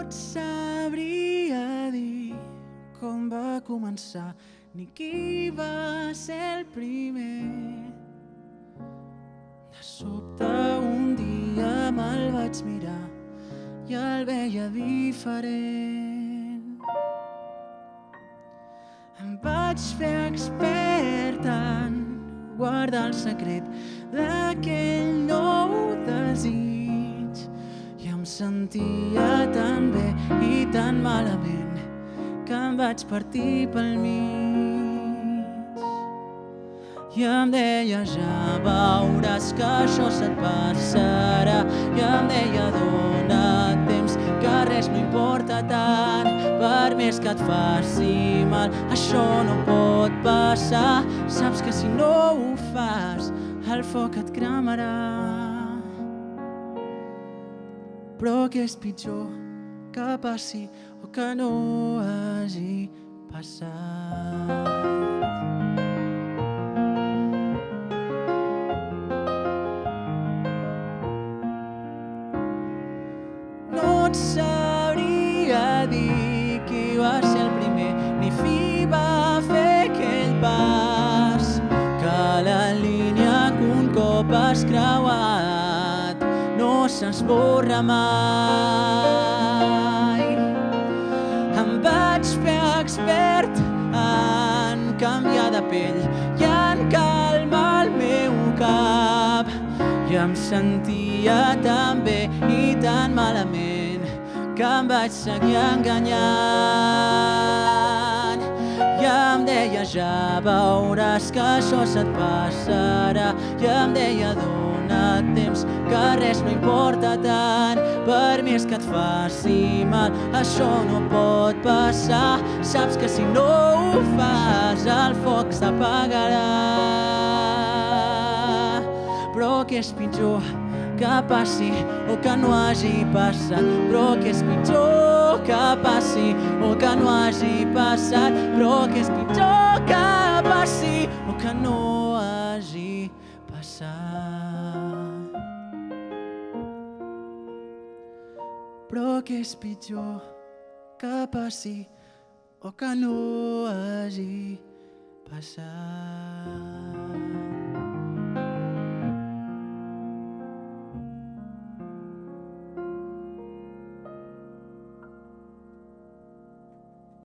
et sabria dir com va començar ni qui va ser el primer. De sobte un dia me'l vaig mirar i el veia diferent. Em vaig fer expert en guardar el secret d'aquell nou desig i em sentia tan bé i tan malament que em vaig partir pel mig. I em deia, ja veuràs que això se't passarà. I em deia, dona't temps, que res no importa tant. Per més que et faci mal, això no pot passar. Saps que si no ho fas, el foc et cremarà. Però què és pitjor, que passi o que no hagi passat? No et sabria dir qui va ser el primer, ni fi va fer aquell pas, que la línia que un cop has creuat no s'esborra mai. Em vaig fer expert en canviar de pell i en calmar el meu cap, i em sentia tan bé i tan malament que em vaig seguir enganyant. I em deia, ja veuràs que això se't passarà. I em deia, dona't temps, que res no importa tant. Per més que et faci mal, això no pot passar. Saps que si no ho fas, el foc s'apagarà. Però què és pitjor, que passi o que no hagi passat? Però què és pitjor, que passi o que no hagi passat? Però què és pitjor, que passi o que no hagi passat? Però què és pitjor, que passi o que no hagi passat?